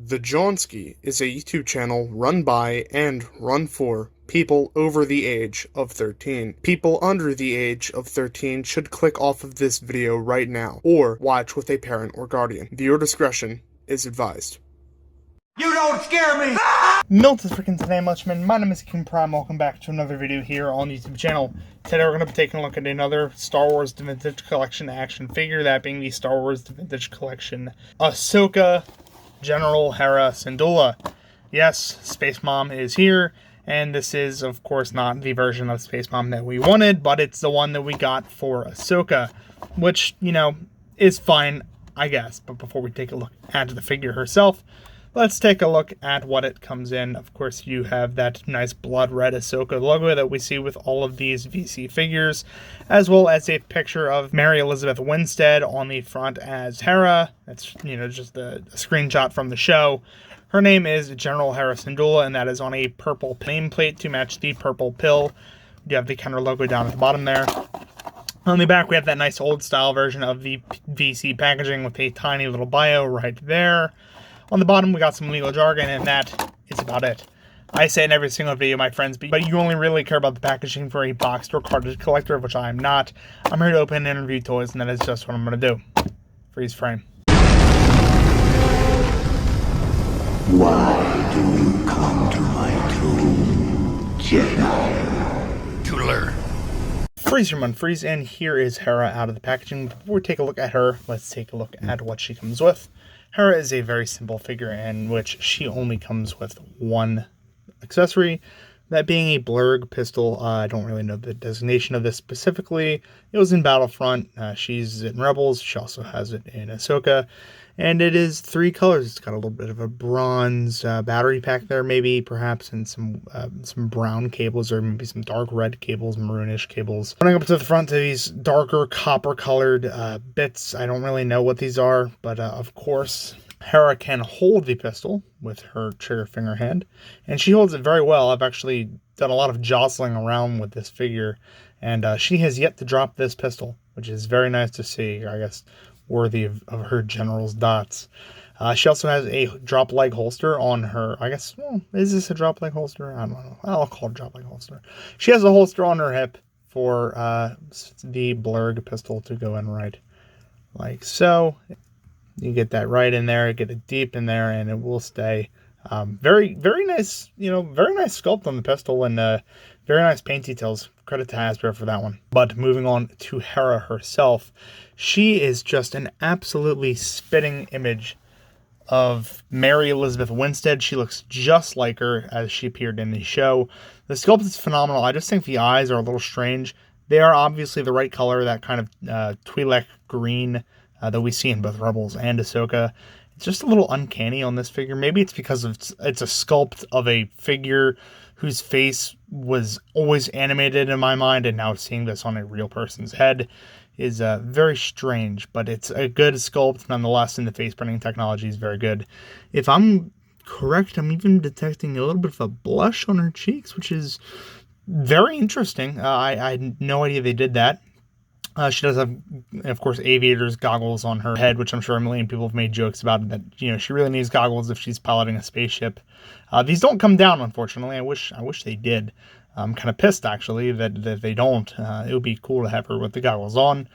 The Johnsky is a YouTube channel run by and run for people over the age of 13. People under the age of 13 should click off of this video right now, or watch with a parent or guardian. Viewer discretion is advised. You don't scare me! Milt is freaking today, Muchman. My name is King Prime. Welcome back to another video here on the YouTube channel. Today we're going to be taking a look at another Star Wars Vintage Collection action figure, that being the Star Wars Vintage Collection Ahsoka General Hera Syndulla. Yes, Space Mom is here, and this is, of course, not the version of Space Mom that we wanted, but it's the one that we got for Ahsoka, which, you know, is fine, I guess. But before we take a look at the figure herself, let's take a look at what it comes in. Of course, you have that nice blood red Ahsoka logo that we see with all of these VC figures, as well as a picture of Mary Elizabeth Winstead on the front as Hera. That's, you know, just a screenshot from the show. Her name is General Hera Syndulla, and that is on a purple nameplate to match the purple pill. You have the Kenner logo down at the bottom there. On the back, we have that nice old style version of the VC packaging with a tiny little bio right there. On the bottom, we got some legal jargon, and that is about it. I say in every single video, my friends, but you only really care about the packaging for a boxed or carded collector, of which I am not. I'm here to open and review toys, and that is just what I'm going to do. Freeze frame. Why do you come to my tomb, Jedi? To learn. Freeze room unfreeze, and here is Hera out of the packaging. Before we take a look at her, let's take a look at what she comes with. Hera is a very simple figure in which she only comes with one accessory, that being a blurg pistol. I don't really know the designation of this specifically. It was in Battlefront. She's in Rebels. She also has it in Ahsoka. And it is 3 colors. It's got a little bit of a bronze battery pack there, maybe, perhaps, and some brown cables, or maybe some dark red cables, maroonish cables. Running up to the front to these darker copper-colored bits. I don't really know what these are, but of course, Hera can hold the pistol with her trigger finger hand, and she holds it very well. I've actually done a lot of jostling around with this figure, and she has yet to drop this pistol, which is very nice to see, I guess, worthy of her general's dots. She also has a drop leg holster on her, I guess, well, is this a drop leg holster? I don't know. I'll call it a drop leg holster. She has a holster on her hip for the blurg pistol to go in right, like so. You get that right in there, get it deep in there, and it will stay. Very, very nice, you know, very nice sculpt on the pistol, and very nice paint details. Credit to Hasbro for that one. But moving on to Hera herself, she is just an absolutely spitting image of Mary Elizabeth Winstead. She looks just like her as she appeared in the show. The sculpt is phenomenal. I just think the eyes are a little strange. They are obviously the right color, that kind of Twi'lek green that we see in both Rebels and Ahsoka. It's just a little uncanny on this figure. Maybe it's because it's a sculpt of a figure whose face was always animated in my mind, and now seeing this on a real person's head is very strange, but it's a good sculpt nonetheless, and the face printing technology is very good. If I'm correct, I'm even detecting a little bit of a blush on her cheeks, which is very interesting. I had no idea they did that. She does have, of course, aviator's goggles on her head, which I'm sure a million people have made jokes about, that, you know, she really needs goggles if she's piloting a spaceship. These don't come down, unfortunately. I wish they did. I'm kind of pissed, actually, that they don't. It would be cool to have her with the goggles on.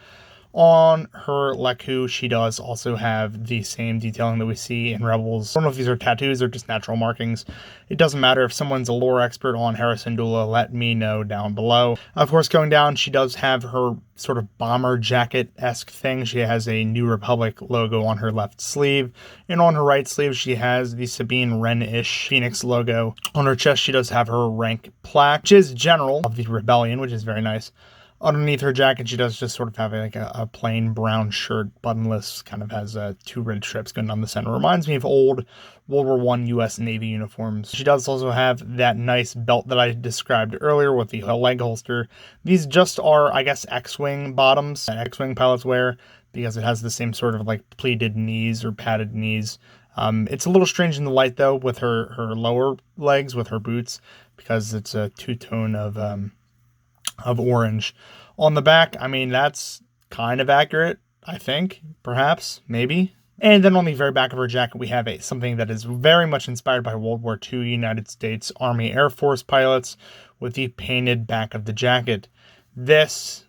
On her Leku, she does also have the same detailing that we see in Rebels. I don't know if these are tattoos or just natural markings. It doesn't matter. If someone's a lore expert on Hera Syndulla, let me know down below. Of course, going down, she does have her sort of bomber jacket-esque thing. She has a New Republic logo on her left sleeve, and on her right sleeve, she has the Sabine Wren-ish Phoenix logo. On her chest, she does have her rank plaque, which is General of the Rebellion, which is very nice. Underneath her jacket, she does just sort of have like a plain brown shirt, buttonless, kind of has 2 red strips going down the center. Reminds me of old World War I U.S. Navy uniforms. She does also have that nice belt that I described earlier with the leg holster. These just are, I guess, X-Wing bottoms that X-Wing pilots wear, because it has the same sort of like pleated knees or padded knees. It's a little strange in the light, though, with her lower legs, with her boots, because it's a two-tone of orange. On the back, I mean, that's kind of accurate, I think, perhaps, maybe. And then on the very back of her jacket, we have something that is very much inspired by World War II United States Army Air Force pilots with the painted back of the jacket. This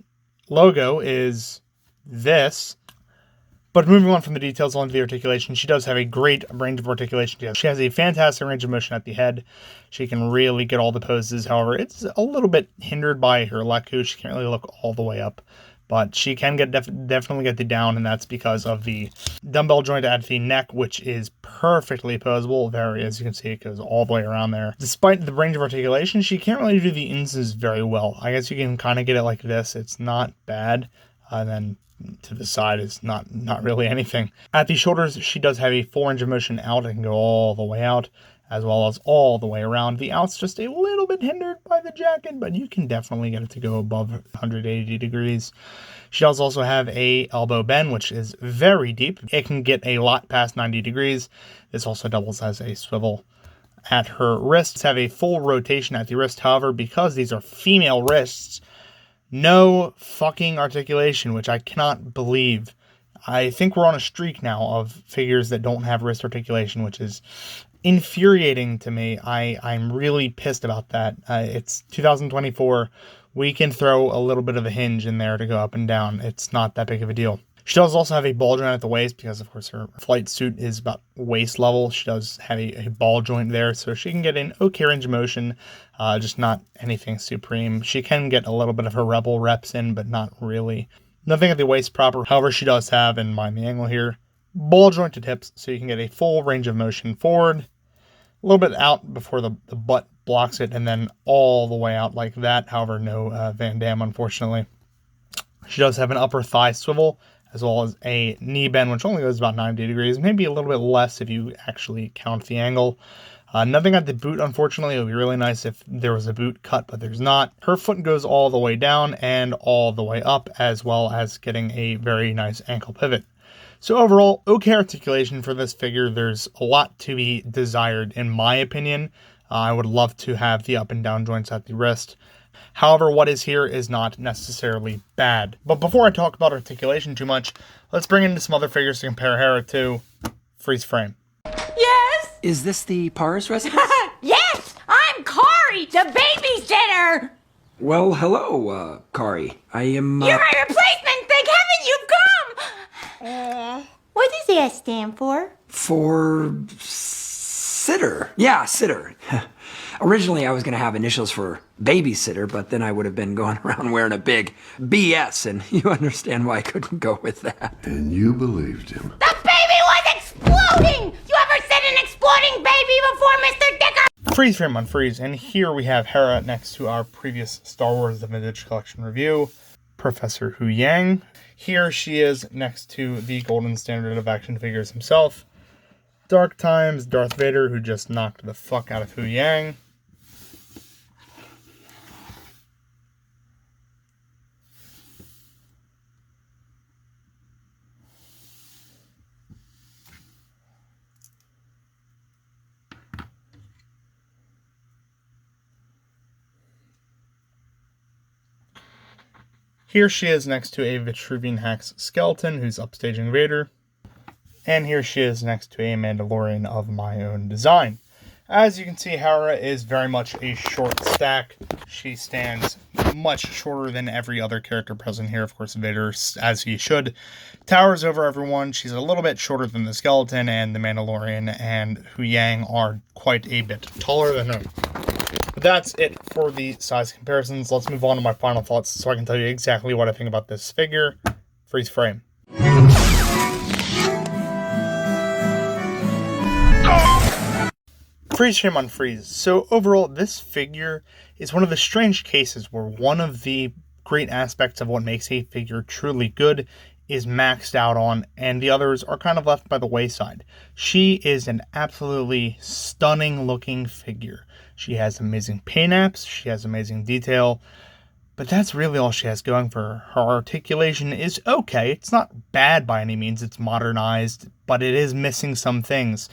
logo is this. But moving on from the details on the articulation, she does have a great range of articulation. She has a fantastic range of motion at the head. She can really get all the poses. However, it's a little bit hindered by her leku. She can't really look all the way up. But she can definitely get the down, and that's because of the dumbbell joint at the neck, which is perfectly posable. As you can see, it goes all the way around there. Despite the range of articulation, she can't really do the inses very well. I guess you can kind of get it like this. It's not bad. And then to the side is not really anything. At the shoulders, she does have a full range of motion out. It can go all the way out, as well as all the way around. The out's just a little bit hindered by the jacket, but you can definitely get it to go above 180 degrees. She does also have a elbow bend, which is very deep. It can get a lot past 90 degrees. This also doubles as a swivel. At her wrists, have a full rotation at the wrist. However, because these are female wrists, no fucking articulation, which I cannot believe. I think we're on a streak now of figures that don't have wrist articulation, which is infuriating to me. I'm really pissed about that. It's 2024. We can throw a little bit of a hinge in there to go up and down. It's not that big of a deal. She does also have a ball joint at the waist because, of course, her flight suit is about waist level. She does have a ball joint there, so she can get an okay range of motion, just not anything supreme. She can get a little bit of her rebel reps in, but not really. Nothing at the waist proper. However, she does have, and mind the angle here, ball jointed hips, so you can get a full range of motion forward, a little bit out before the butt blocks it, and then all the way out like that. However, no Van Damme, unfortunately. She does have an upper thigh swivel, as well as a knee bend, which only goes about 90 degrees, maybe a little bit less if you actually count the angle. Nothing at the boot, unfortunately. It would be really nice if there was a boot cut, but there's not. Her foot goes all the way down and all the way up, as well as getting a very nice ankle pivot. So overall, okay articulation for this figure. There's a lot to be desired, in my opinion. I would love to have the up and down joints at the wrist. However, what is here is not necessarily bad. But before I talk about articulation too much, let's bring in some other figures to compare Hera to. Freeze frame. Yes? Is this the Paris residence? Yes! I'm Kari, the babysitter! Well, hello, Kari. I am, You're my replacement! Thank heaven you've come! What does that stand for? For... sitter. Yeah, sitter. Originally, I was going to have initials for babysitter, but then I would have been going around wearing a big BS, and you understand why I couldn't go with that. And you believed him. The baby was exploding! You ever seen an exploding baby before, Mr. Dicker? Freeze frame on freeze, and here we have Hera next to our previous Star Wars The Vintage Collection review, Professor Hu Yang. Here she is next to the golden standard of action figures himself, Dark Times Darth Vader, who just knocked the fuck out of Hu Yang. Here she is next to a Vitruvian Hack's skeleton who's upstaging Vader. And here she is next to a Mandalorian of my own design. As you can see, Hera is very much a short stack. She stands much shorter than every other character present here. Of course, Vader, as he should, towers over everyone. She's a little bit shorter than the skeleton, and the Mandalorian and Hu Yang are quite a bit taller than her. But that's it for the size comparisons. Let's move on to my final thoughts so I can tell you exactly what I think about this figure. Freeze frame. Freeze frame on freeze. So overall, this figure is one of the strange cases where one of the great aspects of what makes a figure truly good is maxed out on, and the others are kind of left by the wayside. She is an absolutely stunning looking figure. She has amazing paint apps, she has amazing detail, but that's really all she has going for her. Her articulation is okay. It's not bad by any means. It's modernized, but it is missing some things.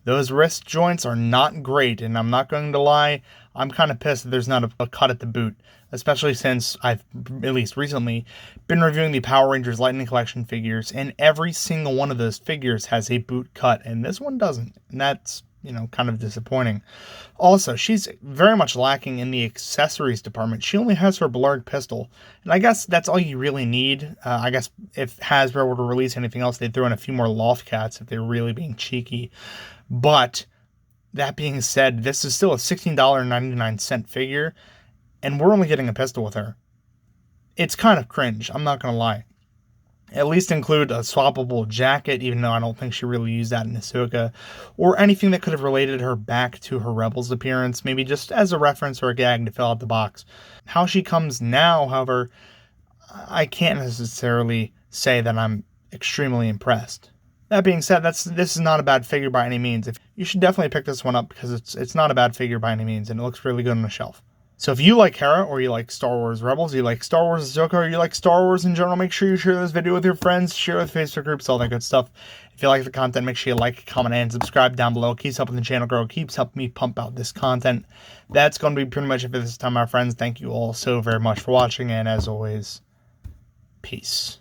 Those wrist joints are not great, and I'm not going to lie, I'm kind of pissed that there's not a cut at the boot, especially since I've, at least recently, been reviewing the Power Rangers Lightning Collection figures, and every single one of those figures has a boot cut, and this one doesn't, and that's, kind of disappointing. Also, she's very much lacking in the accessories department. She only has her blurred pistol, and I guess that's all you really need. I guess if Hasbro were to release anything else, they'd throw in a few more loft cats if they were really being cheeky. But that being said, this is still a $16.99 figure, and we're only getting a pistol with her. It's kind of cringe, I'm not going to lie. At least include a swappable jacket, even though I don't think she really used that in Ahsoka, or anything that could have related her back to her Rebels appearance, maybe just as a reference or a gag to fill out the box. How she comes now, however, I can't necessarily say that I'm extremely impressed. That being said, this is not a bad figure by any means. You should definitely pick this one up because it's not a bad figure by any means, and it looks really good on the shelf. So if you like Hera, or you like Star Wars Rebels, you like Star Wars Ahsoka, or you like Star Wars in general, make sure you share this video with your friends, share it with Facebook groups, all that good stuff. If you like the content, make sure you like, comment, and subscribe down below. It keeps helping the channel grow. It keeps helping me pump out this content. That's going to be pretty much it for this time, my friends. Thank you all so very much for watching, and as always, peace.